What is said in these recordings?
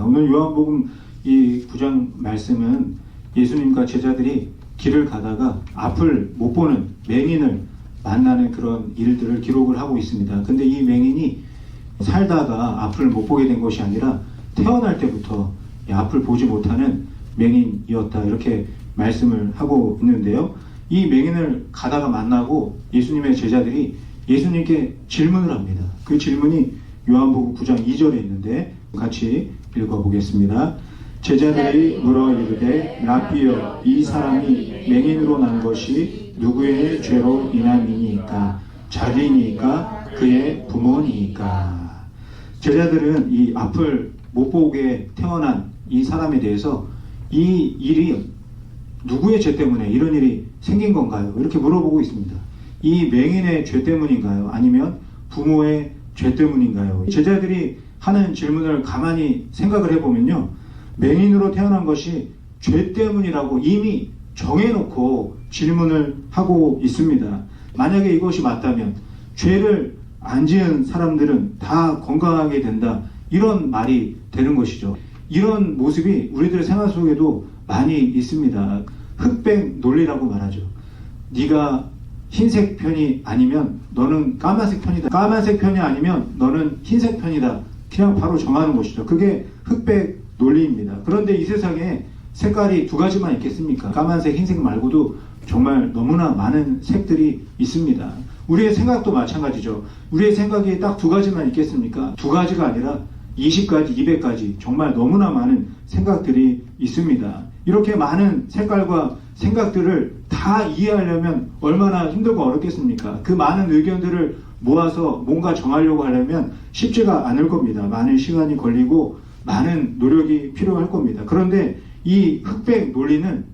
있습니다. 오늘 요한복음 이 9장 말씀은 예수님과 제자들이 길을 가다가 앞을 못 보는 맹인을 만나는 그런 일들을 기록을 하고 있습니다. 근데 이 맹인이 살다가 앞을 못 보게 된 것이 아니라 태어날 때부터 앞을 보지 못하는 맹인이었다, 이렇게 말씀을 하고 있는데요. 이 맹인을 가다가 만나고 예수님의 제자들이 예수님께 질문을 합니다. 그 질문이 요한복음 9장 2절에 있는데 같이 읽어보겠습니다. 제자들이 물어 이르되 라삐여, 이 사람이 맹인으로 난 것이 누구의 죄로 인함이니까? 자기니까 그의 부모니까? 제자들은 이 앞을 못 보게 태어난 이 사람에 대해서 이 일이 누구의 죄 때문에 이런 일이 생긴 건가요? 이렇게 물어보고 있습니다. 이 맹인의 죄 때문인가요? 아니면 부모의 죄 때문인가요? 제자들이 하는 질문을 가만히 생각을 해보면요, 맹인으로 태어난 것이 죄 때문이라고 이미 정해놓고 질문을 하고 있습니다. 만약에 이것이 맞다면 죄를 안 지은 사람들은 다 건강하게 된다, 이런 말이 되는 것이죠. 이런 모습이 우리들의 생활 속에도 많이 있습니다. 흑백 논리라고 말하죠. 네가 흰색 편이 아니면 너는 까만색 편이다, 까만색 편이 아니면 너는 흰색 편이다, 그냥 바로 정하는 것이죠. 그게 흑백 논리입니다. 그런데 이 세상에 색깔이 두 가지만 있겠습니까? 까만색, 흰색 말고도 정말 너무나 많은 색들이 있습니다. 우리의 생각도 마찬가지죠. 우리의 생각이 딱 두 가지만 있겠습니까? 두 가지가 아니라 20가지, 200가지 정말 너무나 많은 생각들이 있습니다. 이렇게 많은 색깔과 생각들을 다 이해하려면 얼마나 힘들고 어렵겠습니까? 그 많은 의견들을 모아서 뭔가 정하려고 하려면 쉽지가 않을 겁니다. 많은 시간이 걸리고 많은 노력이 필요할 겁니다. 그런데 이 흑백 논리는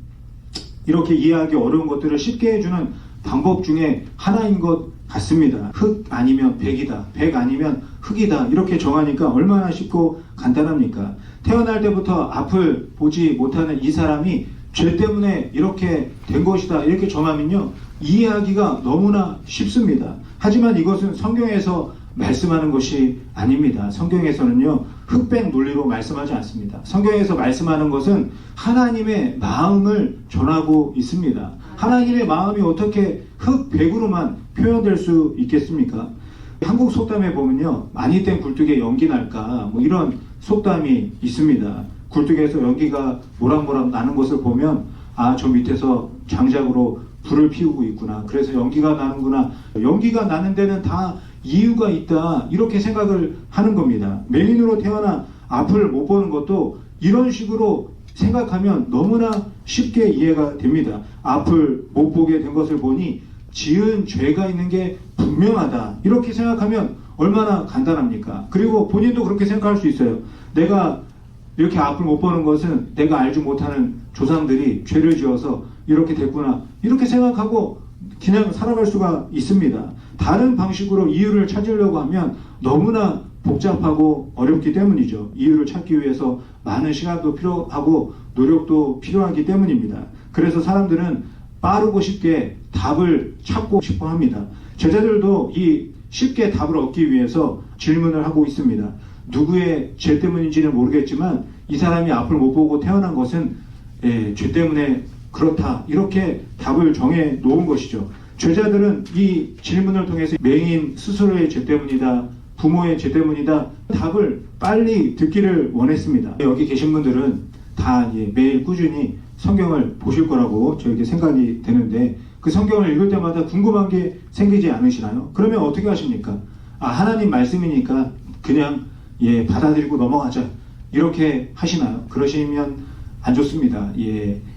이렇게 이해하기 어려운 것들을 쉽게 해주는 방법 중에 하나인 것 같습니다. 흑 아니면 백이다, 백 아니면 흑이다, 이렇게 정하니까 얼마나 쉽고 간단합니까? 태어날 때부터 앞을 보지 못하는 이 사람이 죄 때문에 이렇게 된 것이다, 이렇게 정하면요, 이해하기가 너무나 쉽습니다. 하지만 이것은 성경에서 말씀하는 것이 아닙니다. 성경에서는요, 흑백 논리로 말씀하지 않습니다. 성경에서 말씀하는 것은 하나님의 마음을 전하고 있습니다. 하나님의 마음이 어떻게 흑백으로만 표현될 수 있겠습니까? 한국 속담에 보면요, 많이 뗀 굴뚝에 연기 날까, 뭐 이런 속담이 있습니다. 굴뚝에서 연기가 모락모락 나는 것을 보면 아, 저 밑에서 장작으로 불을 피우고 있구나, 그래서 연기가 나는구나, 연기가 나는 데는 다 이유가 있다, 이렇게 생각을 하는 겁니다. 맹인으로 태어나 앞을 못 보는 것도 이런 식으로 생각하면 너무나 쉽게 이해가 됩니다. 앞을 못 보게 된 것을 보니 지은 죄가 있는 게 분명하다, 이렇게 생각하면 얼마나 간단합니까? 그리고 본인도 그렇게 생각할 수 있어요. 내가 이렇게 앞을 못 보는 것은 내가 알지 못하는 조상들이 죄를 지어서 이렇게 됐구나, 이렇게 생각하고 그냥 살아갈 수가 있습니다. 다른 방식으로 이유를 찾으려고 하면 너무나 복잡하고 어렵기 때문이죠. 이유를 찾기 위해서 많은 시간도 필요하고 노력도 필요하기 때문입니다. 그래서 사람들은 빠르고 쉽게 답을 찾고 싶어 합니다. 제자들도 이 쉽게 답을 얻기 위해서 질문을 하고 있습니다. 누구의 죄 때문인지는 모르겠지만 이 사람이 앞을 못 보고 태어난 것은 죄 때문에 그렇다, 이렇게 답을 정해 놓은 것이죠. 제자들은 이 질문을 통해서 맹인 스스로의 죄 때문이다, 부모의 죄 때문이다, 답을 빨리 듣기를 원했습니다. 여기 계신 분들은 다 매일 꾸준히 성경을 보실 거라고 저에게 생각이 되는데, 그 성경을 읽을 때마다 궁금한 게 생기지 않으시나요? 그러면 어떻게 하십니까? 아, 하나님 말씀이니까 그냥 받아들이고 넘어가자, 이렇게 하시나요? 그러시면 안 좋습니다.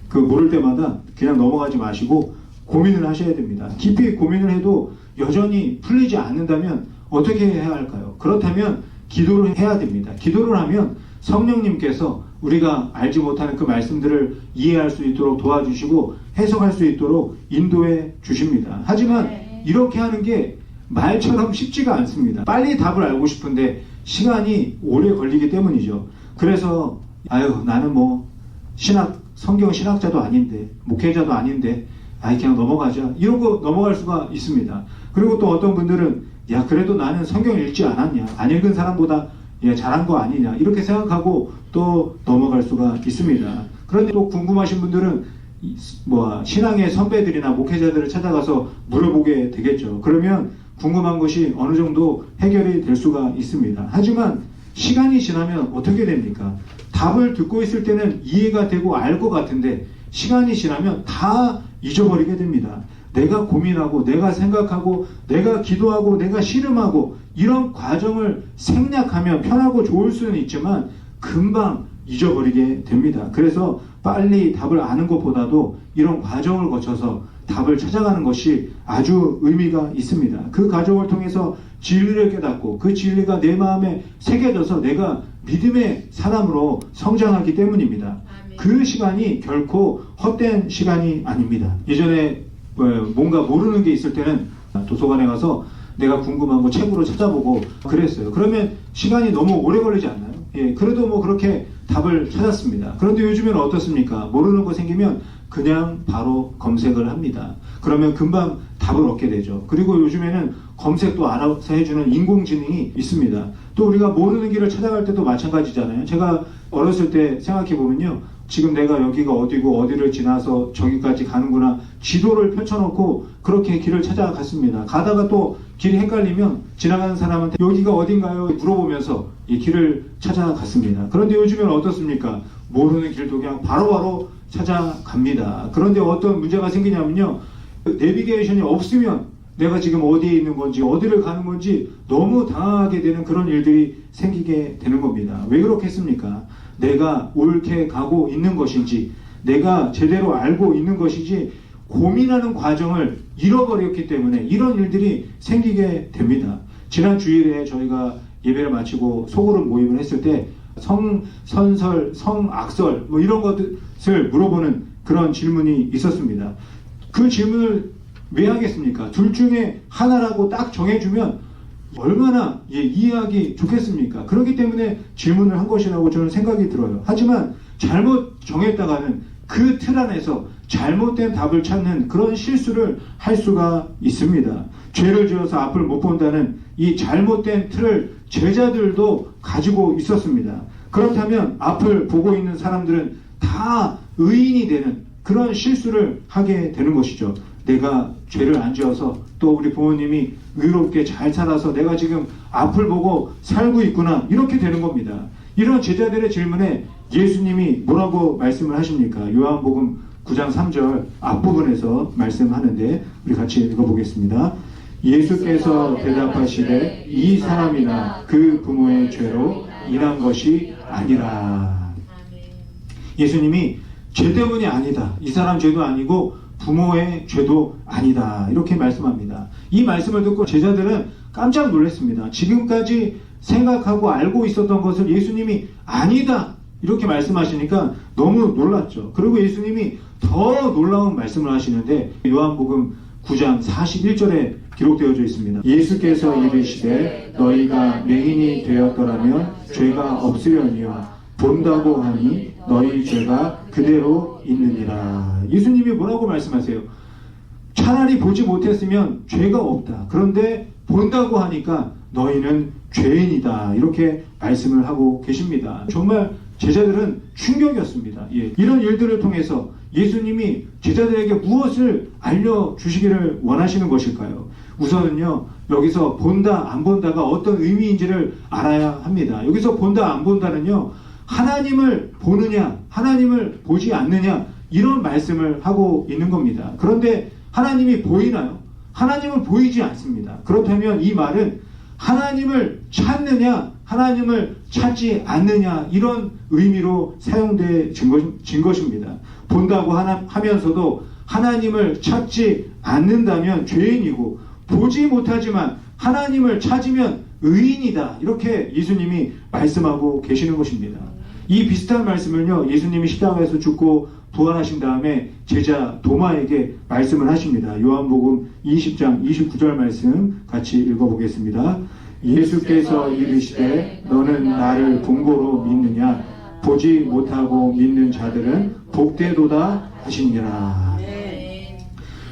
그 모를 때마다 그냥 넘어가지 마시고 고민을 하셔야 됩니다. 깊이 고민을 해도 여전히 풀리지 않는다면 어떻게 해야 할까요? 그렇다면 기도를 해야 됩니다. 기도를 하면 성령님께서 우리가 알지 못하는 그 말씀들을 이해할 수 있도록 도와주시고 해석할 수 있도록 인도해 주십니다. 하지만 이렇게 하는 게 말처럼 쉽지가 않습니다. 빨리 답을 알고 싶은데 시간이 오래 걸리기 때문이죠. 그래서 나는 성경 신학자도 아닌데, 목회자도 아닌데, 그냥 넘어가자, 이러고 넘어갈 수가 있습니다. 그리고 또 어떤 분들은 그래도 나는 성경 읽지 않았냐, 안 읽은 사람보다 잘한 거 아니냐 이렇게 생각하고 또 넘어갈 수가 있습니다. 그런데 또 궁금하신 분들은 신앙의 선배들이나 목회자들을 찾아가서 물어보게 되겠죠. 그러면 궁금한 것이 어느 정도 해결이 될 수가 있습니다. 하지만 시간이 지나면 어떻게 됩니까? 답을 듣고 있을 때는 이해가 되고 알 것 같은데 시간이 지나면 다 잊어버리게 됩니다. 내가 고민하고 내가 생각하고 내가 기도하고 내가 씨름하고 이런 과정을 생략하면 편하고 좋을 수는 있지만 금방 잊어버리게 됩니다. 그래서 빨리 답을 아는 것보다도 이런 과정을 거쳐서 답을 찾아가는 것이 아주 의미가 있습니다. 그 과정을 통해서 진리를 깨닫고 그 진리가 내 마음에 새겨져서 내가 믿음의 사람으로 성장하기 때문입니다. 아멘. 그 시간이 결코 헛된 시간이 아닙니다. 예전에 뭔가 모르는 게 있을 때는 도서관에 가서 내가 궁금한 거 책으로 찾아보고 그랬어요. 그러면 시간이 너무 오래 걸리지 않나요? 그래도 그렇게 답을 찾았습니다. 그런데 요즘에는 어떻습니까? 모르는 거 생기면 그냥 바로 검색을 합니다. 그러면 금방 답을 얻게 되죠. 그리고 요즘에는 검색도 알아서 해주는 인공지능이 있습니다. 또 우리가 모르는 길을 찾아갈 때도 마찬가지잖아요. 제가 어렸을 때 생각해보면요. 지금 내가 여기가 어디고 어디를 지나서 저기까지 가는구나 지도를 펼쳐놓고 그렇게 길을 찾아갔습니다. 가다가 또 길이 헷갈리면 지나가는 사람한테 여기가 어딘가요? 물어보면서 이 길을 찾아갔습니다. 그런데 요즘에는 어떻습니까? 모르는 길도 그냥 바로바로 찾아갑니다. 그런데 어떤 문제가 생기냐면요. 내비게이션이 없으면 내가 지금 어디에 있는 건지 어디를 가는 건지 너무 당황하게 되는 그런 일들이 생기게 되는 겁니다. 왜 그렇겠습니까? 내가 옳게 가고 있는 것인지 내가 제대로 알고 있는 것인지 고민하는 과정을 잃어버렸기 때문에 이런 일들이 생기게 됩니다. 지난 주일에 저희가 예배를 마치고 소그룹 모임을 했을 때 성선설, 성악설 이런 것을 물어보는 그런 질문이 있었습니다. 그 질문을 왜 하겠습니까? 둘 중에 하나라고 딱 정해주면 얼마나 이해하기 좋겠습니까? 그렇기 때문에 질문을 한 것이라고 저는 생각이 들어요. 하지만 잘못 정했다가는 그 틀 안에서 잘못된 답을 찾는 그런 실수를 할 수가 있습니다. 죄를 지어서 앞을 못 본다는 이 잘못된 틀을 제자들도 가지고 있었습니다. 그렇다면 앞을 보고 있는 사람들은 다 의인이 되는 그런 실수를 하게 되는 것이죠. 내가 죄를 안 지어서 또 우리 부모님이 의롭게 잘 살아서 내가 지금 앞을 보고 살고 있구나 이렇게 되는 겁니다. 이런 제자들의 질문에 예수님이 뭐라고 말씀을 하십니까? 요한복음 9장 3절 앞부분에서 말씀하는데 우리 같이 읽어보겠습니다. 예수께서 대답하시되 이 사람이나 그 부모의 죄로 인한 것이 아니라. 예수님이 죄 때문이 아니다. 이 사람 죄도 아니고 부모의 죄도 아니다. 이렇게 말씀합니다. 이 말씀을 듣고 제자들은 깜짝 놀랐습니다. 지금까지 생각하고 알고 있었던 것을 예수님이 아니다. 이렇게 말씀하시니까 너무 놀랐죠. 그리고 예수님이 더 놀라운 말씀을 하시는데 요한복음 9장 41절에 기록되어져 있습니다. 예수께서 이르시되 너희가 맹인이 되었더라면 죄가 없으려니와 본다고 하니 너희 죄가 그대로 있느니라. 예수님이 뭐라고 말씀하세요? 차라리 보지 못했으면 죄가 없다. 그런데 본다고 하니까 너희는 죄인이다. 이렇게 말씀을 하고 계십니다. 정말 제자들은 충격이었습니다. 이런 일들을 통해서 예수님이 제자들에게 무엇을 알려주시기를 원하시는 것일까요? 우선은요, 여기서 본다, 안 본다가 어떤 의미인지를 알아야 합니다. 여기서 본다, 안 본다는요, 하나님을 보느냐, 하나님을 보지 않느냐, 이런 말씀을 하고 있는 겁니다. 그런데 하나님이 보이나요? 하나님은 보이지 않습니다. 그렇다면 이 말은 하나님을 찾느냐, 하나님을 찾지 않느냐, 이런 의미로 사용된 것입니다. 본다고 하면서도 하나님을 찾지 않는다면 죄인이고, 보지 못하지만 하나님을 찾으면 의인이다. 이렇게 예수님이 말씀하고 계시는 것입니다. 이 비슷한 말씀을요, 예수님이 십자가에서 죽고 부활하신 다음에 제자 도마에게 말씀을 하십니다. 요한복음 20장 29절 말씀 같이 읽어보겠습니다. 예수께서 이르시되 너는 나를 본고로 믿느냐? 보지 못하고 믿는 자들은 복되도다 하시니라.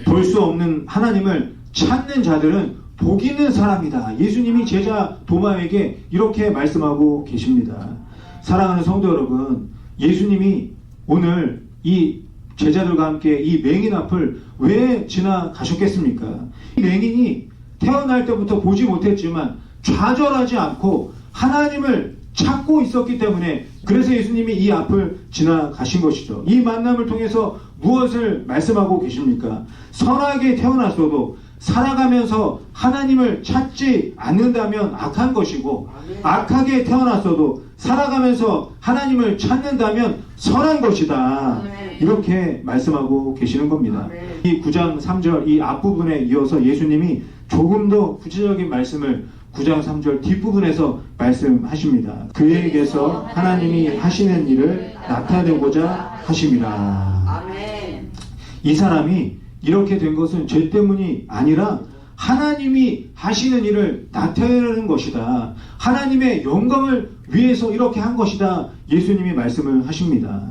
볼 수 없는 하나님을 찾는 자들은 복 있는 사람이다. 예수님이 제자 도마에게 이렇게 말씀하고 계십니다. 사랑하는 성도 여러분, 예수님이 오늘 이 제자들과 함께 이 맹인 앞을 왜 지나가셨겠습니까? 이 맹인이 태어날 때부터 보지 못했지만 좌절하지 않고 하나님을 찾고 있었기 때문에, 그래서 예수님이 이 앞을 지나가신 것이죠. 이 만남을 통해서 무엇을 말씀하고 계십니까? 선하게 태어났어도 살아가면서 하나님을 찾지 않는다면 악한 것이고, 악하게 태어났어도 살아가면서 하나님을 찾는다면 선한 것이다. 이렇게 말씀하고 계시는 겁니다. 이 9장 3절 이 앞부분에 이어서 예수님이 조금 더 구체적인 말씀을 9장 3절 뒷부분에서 말씀하십니다. 그에게서 하나님이 하시는 일을 나타내고자 하심이라. 이 사람이 이렇게 된 것은 죄 때문이 아니라 하나님이 하시는 일을 나타내는 것이다. 하나님의 영광을 위해서 이렇게 한 것이다. 예수님이 말씀을 하십니다.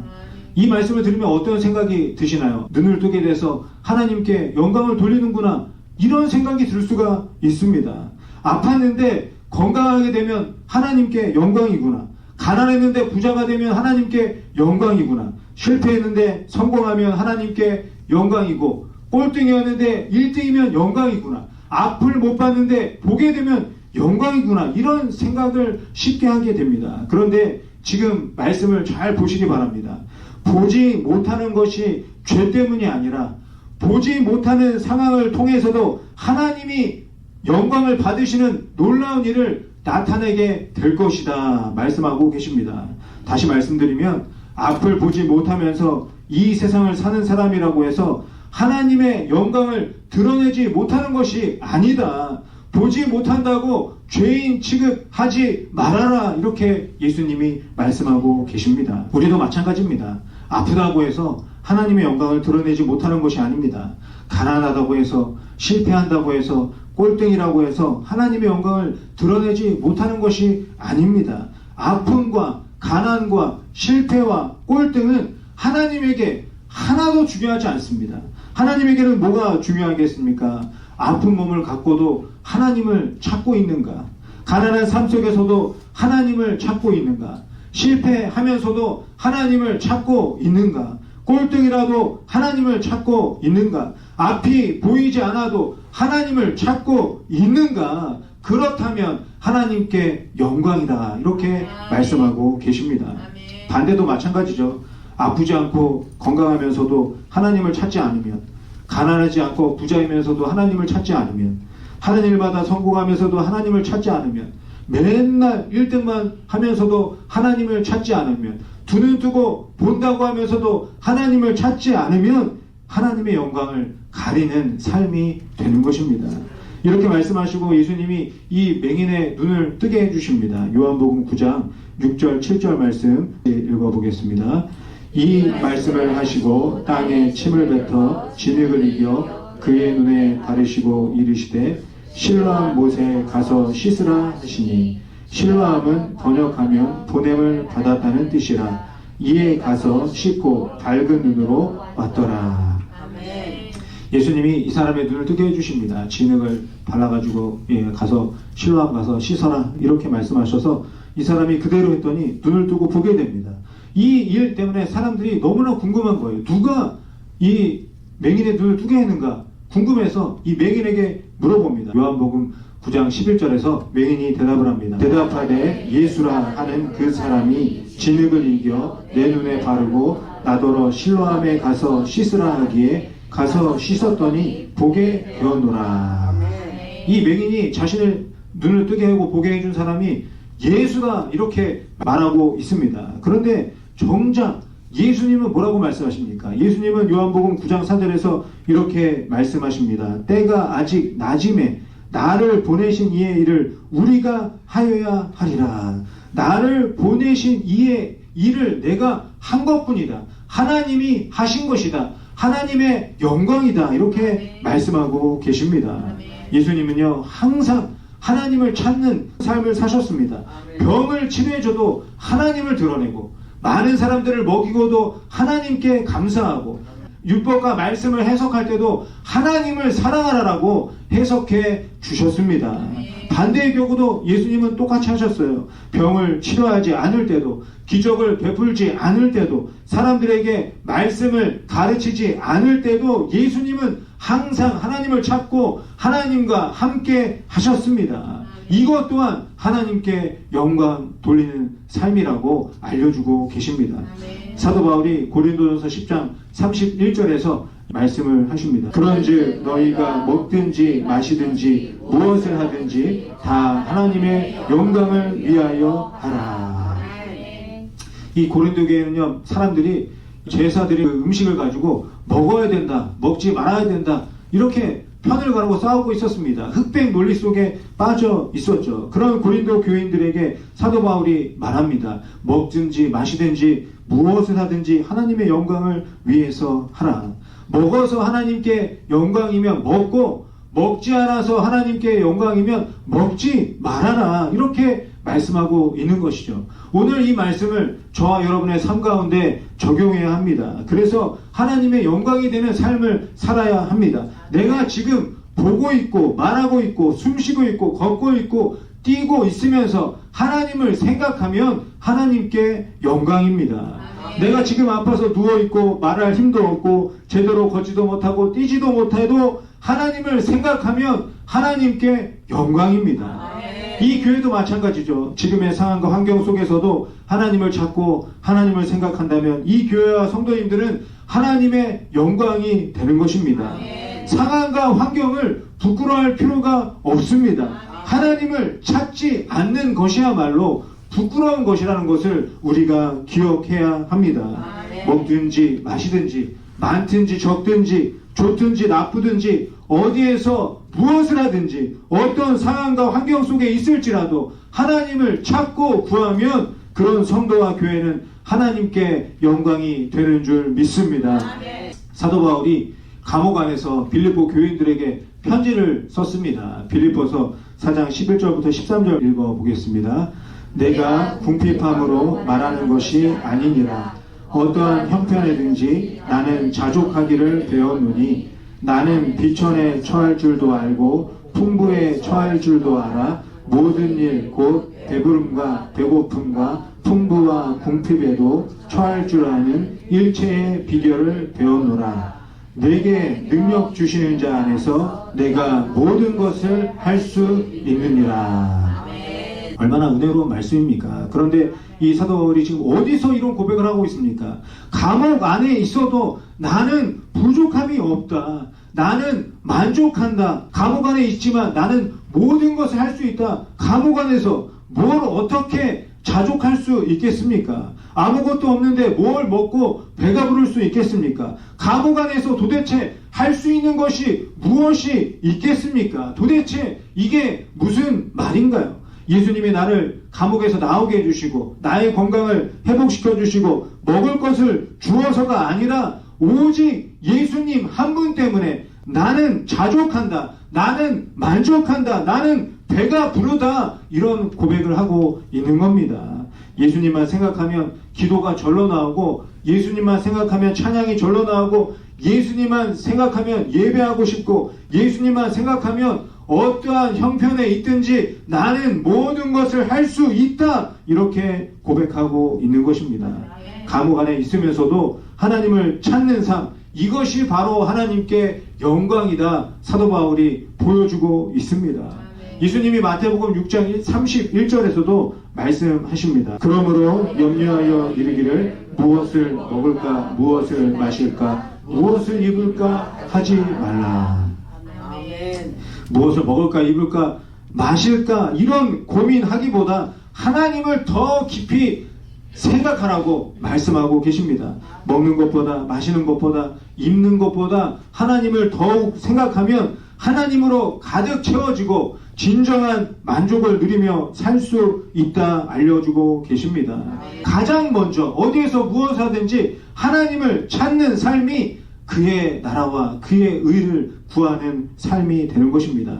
이 말씀을 들으면 어떤 생각이 드시나요? 눈을 뜨게 돼서 하나님께 영광을 돌리는구나, 이런 생각이 들 수가 있습니다. 아팠는데 건강하게 되면 하나님께 영광이구나. 가난했는데 부자가 되면 하나님께 영광이구나. 실패했는데 성공하면 하나님께 영광이고, 꼴등이었는데 1등이면 영광이구나. 앞을 못 봤는데 보게 되면 영광이구나. 이런 생각을 쉽게 하게 됩니다. 그런데 지금 말씀을 잘 보시기 바랍니다. 보지 못하는 것이 죄 때문이 아니라 보지 못하는 상황을 통해서도 하나님이 영광을 받으시는 놀라운 일을 나타내게 될 것이다 말씀하고 계십니다. 다시 말씀드리면, 앞을 보지 못하면서 이 세상을 사는 사람이라고 해서 하나님의 영광을 드러내지 못하는 것이 아니다. 보지 못한다고 죄인 취급하지 말아라. 이렇게 예수님이 말씀하고 계십니다. 우리도 마찬가지입니다. 아프다고 해서 하나님의 영광을 드러내지 못하는 것이 아닙니다. 가난하다고 해서, 실패한다고 해서, 꼴등이라고 해서 하나님의 영광을 드러내지 못하는 것이 아닙니다. 아픔과 가난과 실패와 꼴등은 하나님에게 하나도 중요하지 않습니다. 하나님에게는 뭐가 중요하겠습니까? 아픈 몸을 갖고도 하나님을 찾고 있는가? 가난한 삶 속에서도 하나님을 찾고 있는가? 실패하면서도 하나님을 찾고 있는가? 꼴등이라도 하나님을 찾고 있는가? 앞이 보이지 않아도 하나님을 찾고 있는가? 그렇다면 하나님께 영광이다. 이렇게 말씀하고 계십니다. 반대도 마찬가지죠. 아프지 않고 건강하면서도 하나님을 찾지 않으면, 가난하지 않고 부자이면서도 하나님을 찾지 않으면, 하는 일마다 성공하면서도 하나님을 찾지 않으면, 맨날 1등만 하면서도 하나님을 찾지 않으면, 두 눈 뜨고 본다고 하면서도 하나님을 찾지 않으면 하나님의 영광을 가리는 삶이 되는 것입니다. 이렇게 말씀하시고 예수님이 이 맹인의 눈을 뜨게 해주십니다. 요한복음 9장 6절 7절 말씀 읽어보겠습니다. 이 말씀을 하시고 땅에 침을 뱉어 진흙을 이겨 그의 눈에 바르시고 이르시되 실로암 못에 가서 씻으라 하시니, 실로암은 번역하면 보냄을 받았다는 뜻이라. 이에 가서 씻고 밝은 눈으로 왔더라. 예수님이 이 사람의 눈을 뜨게 해주십니다. 진흙을 발라가지고 가서 실로암 가서 씻어라 이렇게 말씀하셔서 이 사람이 그대로 했더니 눈을 뜨고 보게 됩니다. 이 일 때문에 사람들이 너무나 궁금한 거예요. 누가 이 맹인의 눈을 뜨게 했는가 궁금해서 이 맹인에게 물어봅니다. 요한복음 9장 11절에서 맹인이 대답을 합니다. 대답하되 예수라 하는 그 사람이 진흙을 이겨 내 눈에 바르고 나더러 실로암에 가서 씻으라 하기에 가서 씻었더니 보게 되었노라. 이 맹인이 자신의 눈을 뜨게 하고 보게 해준 사람이 예수다 이렇게 말하고 있습니다. 그런데 정작 예수님은 뭐라고 말씀하십니까? 예수님은 요한복음 9장 4절에서 이렇게 말씀하십니다. 때가 아직 낮음에 나를 보내신 이의 일을 우리가 하여야 하리라. 나를 보내신 이의 일을 내가 한 것뿐이다. 하나님이 하신 것이다. 하나님의 영광이다. 이렇게 말씀하고 계십니다. 예수님은요 항상 하나님을 찾는 삶을 사셨습니다. 병을 치료해줘도 하나님을 드러내고, 많은 사람들을 먹이고도 하나님께 감사하고, 율법과 말씀을 해석할 때도 하나님을 사랑하라라고 해석해 주셨습니다. 반대의 경우도 예수님은 똑같이 하셨어요. 병을 치료하지 않을 때도, 기적을 베풀지 않을 때도, 사람들에게 말씀을 가르치지 않을 때도 예수님은 항상 하나님을 찾고 하나님과 함께 하셨습니다. 이것 또한 하나님께 영광 돌리는 삶이라고 알려주고 계십니다. 사도 바울이 고린도전서 10장 31절에서 말씀을 하십니다. 그런즉 너희가 먹든지 마시든지 무엇을 하든지 다 하나님의 영광을 위하여 하라. 이 고린도 교회는요, 사람들이, 제사들이 그 음식을 가지고 먹어야 된다, 먹지 말아야 된다, 이렇게 편을 가르고 싸우고 있었습니다. 흑백 논리 속에 빠져 있었죠. 그런 고린도 교인들에게 사도 바울이 말합니다. 먹든지 마시든지 무엇을 하든지 하나님의 영광을 위해서 하라. 먹어서 하나님께 영광이면 먹고, 먹지 않아서 하나님께 영광이면 먹지 말아라. 이렇게 말씀하고 있는 것이죠. 오늘 이 말씀을 저와 여러분의 삶 가운데 적용해야 합니다. 그래서 하나님의 영광이 되는 삶을 살아야 합니다. 내가 지금 보고 있고 말하고 있고 숨쉬고 있고 걷고 있고 뛰고 있으면서 하나님을 생각하면 하나님께 영광입니다. 내가 지금 아파서 누워있고 말할 힘도 없고 제대로 걷지도 못하고 뛰지도 못해도 하나님을 생각하면 하나님께 영광입니다. 이 교회도 마찬가지죠. 지금의 상황과 환경 속에서도 하나님을 찾고 하나님을 생각한다면 이 교회와 성도님들은 하나님의 영광이 되는 것입니다. 상황과 환경을 부끄러워할 필요가 없습니다. 하나님을 찾지 않는 것이야말로 부끄러운 것이라는 것을 우리가 기억해야 합니다. 먹든지 마시든지 많든지 적든지 좋든지 나쁘든지 어디에서 무엇을 하든지 어떤 상황과 환경 속에 있을지라도 하나님을 찾고 구하면 그런 성도와 교회는 하나님께 영광이 되는 줄 믿습니다. 사도 바울이 감옥 안에서 빌립보 교인들에게 편지를 썼습니다. 빌립보서 4장 11절부터 13절 읽어보겠습니다. 내가 궁핍함으로 말하는 것이 아니니라. 어떠한 형편에든지 나는 자족하기를 배웠노니 나는 비천에 처할 줄도 알고 풍부에 처할 줄도 알아 모든 일 곧 배부름과 배고픔과 풍부와 궁핍에도 처할 줄 아는 일체의 비결을 배웠노라. 내게 능력 주시는 자 안에서 내가 모든 것을 할 수 있느니라. 얼마나 은혜로운 말씀입니까? 그런데 이 사도 바울이 지금 어디서 이런 고백을 하고 있습니까? 감옥 안에 있어도 나는 부족함이 없다. 나는 만족한다. 감옥 안에 있지만 나는 모든 것을 할 수 있다. 감옥 안에서 뭘 어떻게 자족할 수 있겠습니까? 아무것도 없는데 뭘 먹고 배가 부를 수 있겠습니까? 감옥 안에서 도대체 할 수 있는 것이 무엇이 있겠습니까? 도대체 이게 무슨 말인가요? 예수님이 나를 감옥에서 나오게 해주시고 나의 건강을 회복시켜 주시고 먹을 것을 주어서가 아니라 오직 예수님 한 분 때문에 나는 자족한다. 나는 만족한다. 나는 배가 부르다. 이런 고백을 하고 있는 겁니다. 예수님만 생각하면 기도가 절로 나오고 예수님만 생각하면 찬양이 절로 나오고 예수님만 생각하면 예배하고 싶고 예수님만 생각하면 어떠한 형편에 있든지 나는 모든 것을 할 수 있다. 이렇게 고백하고 있는 것입니다. 감옥 안에 있으면서도 하나님을 찾는 삶, 이것이 바로 하나님께 영광이다. 사도 바울이 보여주고 있습니다. 예수님이 마태복음 6장 31절에서도 말씀하십니다. 그러므로 염려하여 이르기를 무엇을 먹을까 무엇을 마실까 무엇을 입을까 하지 말라. 무엇을 먹을까 입을까 마실까 이런 고민하기보다 하나님을 더 깊이 생각하라고 말씀하고 계십니다. 먹는 것보다 마시는 것보다 입는 것보다 하나님을 더욱 생각하면 하나님으로 가득 채워지고 진정한 만족을 누리며 살 수 있다 알려주고 계십니다. 가장 먼저 어디에서 무엇을 하든지 하나님을 찾는 삶이 그의 나라와 그의 의를 구하는 삶이 되는 것입니다.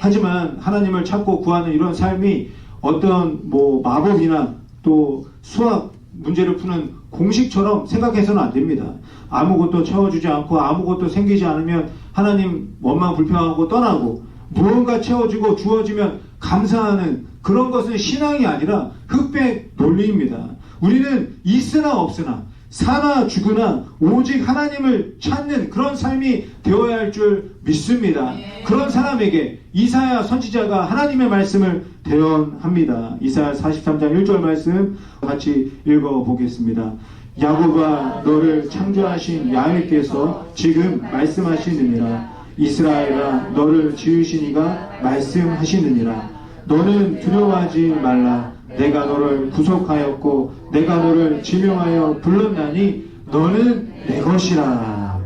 하지만 하나님을 찾고 구하는 이런 삶이 어떤 마법이나 또 수학 문제를 푸는 공식처럼 생각해서는 안 됩니다. 아무것도 채워주지 않고 아무것도 생기지 않으면 하나님 원망 불평하고 떠나고, 무언가 채워주고 주어지면 감사하는 그런 것은 신앙이 아니라 흑백 논리입니다. 우리는 있으나 없으나 사나 죽으나 오직 하나님을 찾는 그런 삶이 되어야 할 줄 믿습니다. 그런 사람에게 이사야 선지자가 하나님의 말씀을 대언합니다. 이사야 43장 1절 말씀 같이 읽어보겠습니다. 야곱아, 너를 창조하신 야훼께서 지금 말씀하시느니라. 이스라엘아, 너를 지으신 이가 말씀하시느니라. 너는 두려워하지 말라. 내가 너를 구속하였고 내가 너를 지명하여 불렀나니 너는 내 것이라.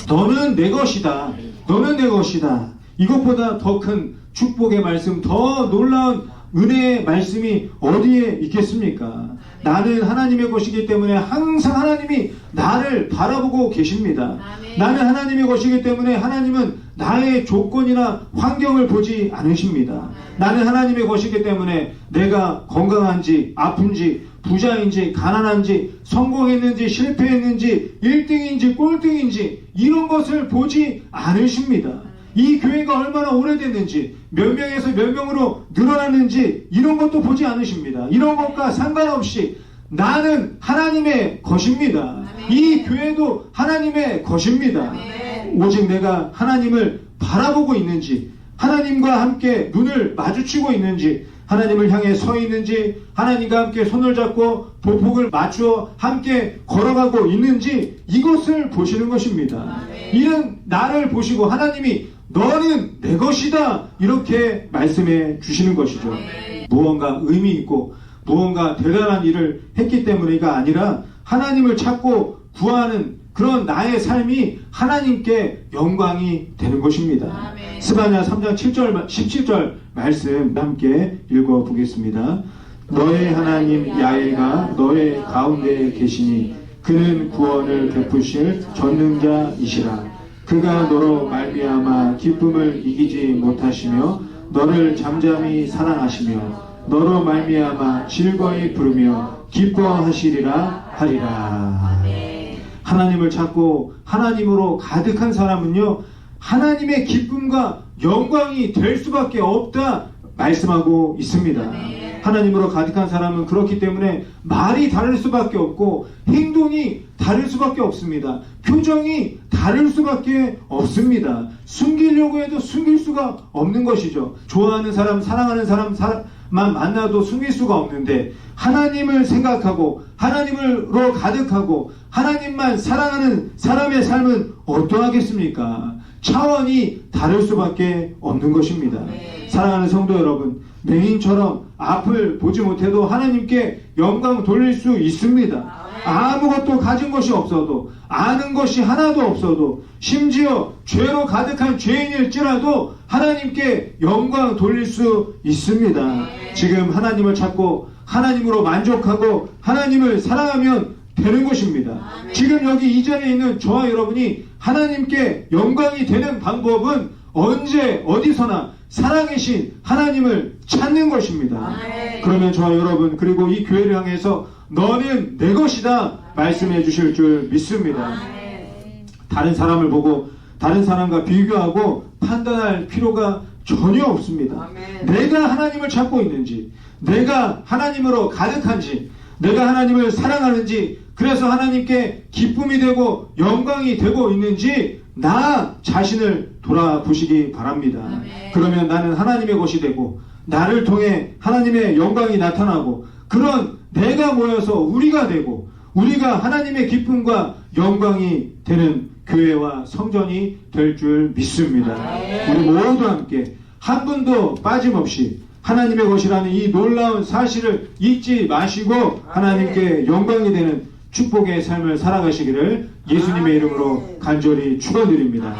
너는 내 것이다. 너는 내 것이다. 이것보다 더 큰 축복의 말씀, 더 놀라운 은혜의 말씀이 어디에 있겠습니까? 나는 하나님의 것이기 때문에 항상 하나님이 나를 바라보고 계십니다. 나는 하나님의 것이기 때문에 하나님은 나의 조건이나 환경을 보지 않으십니다. 나는 하나님의 것이기 때문에 내가 건강한지 아픈지 부자인지 가난한지 성공했는지 실패했는지 1등인지 꼴등인지 이런 것을 보지 않으십니다. 이 교회가 얼마나 오래됐는지 몇 명에서 몇 명으로 늘어났는지 이런 것도 보지 않으십니다. 이런 것과 상관없이 나는 하나님의 것입니다. 이 교회도 하나님의 것입니다. 오직 내가 하나님을 바라보고 있는지, 하나님과 함께 눈을 마주치고 있는지, 하나님을 향해 서 있는지, 하나님과 함께 손을 잡고 보폭을 맞추어 함께 걸어가고 있는지 이것을 보시는 것입니다. 이는 나를 보시고 하나님이 너는 내 것이다 이렇게 말씀해 주시는 것이죠. 무언가 의미 있고 무언가 대단한 일을 했기 때문이가 아니라 하나님을 찾고 구하는 그런 나의 삶이 하나님께 영광이 되는 것입니다. 스바냐 3장 7절, 17절 말씀 함께 읽어보겠습니다. 너의 하나님 야훼가 너의 가운데에 계시니 그는 구원을 베푸실 전능자이시라. 그가 너로 말미암아 기쁨을 이기지 못하시며 너를 잠잠히 사랑하시며 너로 말미암아 즐거이 부르며 기뻐하시리라 하리라. 하나님을 찾고 하나님으로 가득한 사람은요 하나님의 기쁨과 영광이 될 수밖에 없다 말씀하고 있습니다. 하나님으로 가득한 사람은 그렇기 때문에 말이 다를 수밖에 없고 행동이 다를 수밖에 없습니다. 표정이 다를 수밖에 없습니다. 숨기려고 해도 숨길 수가 없는 것이죠. 좋아하는 사람, 사랑하는 사람만 만나도 숨길 수가 없는데 하나님을 생각하고 하나님으로 가득하고 하나님만 사랑하는 사람의 삶은 어떠하겠습니까? 차원이 다를 수밖에 없는 것입니다. 사랑하는 성도 여러분, 맹인처럼 앞을 보지 못해도 하나님께 영광 돌릴 수 있습니다. 아무것도 가진 것이 없어도, 아는 것이 하나도 없어도, 심지어 죄로 가득한 죄인일지라도 하나님께 영광 돌릴 수 있습니다. 지금 하나님을 찾고 하나님으로 만족하고 하나님을 사랑하면 되는 것입니다. 지금 여기 이 자리에 있는 저와 여러분이 하나님께 영광이 되는 방법은 언제 어디서나 살아계신 하나님을 찾는 것입니다. 그러면 저와 여러분 그리고 이 교회를 향해서 너는 내 것이다 말씀해 주실 줄 믿습니다. 다른 사람을 보고 다른 사람과 비교하고 판단할 필요가 전혀 없습니다. 내가 하나님을 찾고 있는지, 내가 하나님으로 가득한지, 내가 하나님을 사랑하는지, 그래서 하나님께 기쁨이 되고 영광이 되고 있는지 나 자신을 돌아보시기 바랍니다. 그러면 나는 하나님의 것이 되고 나를 통해 하나님의 영광이 나타나고 그런 내가 모여서 우리가 되고 우리가 하나님의 기쁨과 영광이 되는 교회와 성전이 될 줄 믿습니다. 우리 모두 함께 한 분도 빠짐없이 하나님의 것이라는 이 놀라운 사실을 잊지 마시고 하나님께 영광이 되는 축복의 삶을 살아가시기를 예수님의 이름으로 간절히 축원드립니다.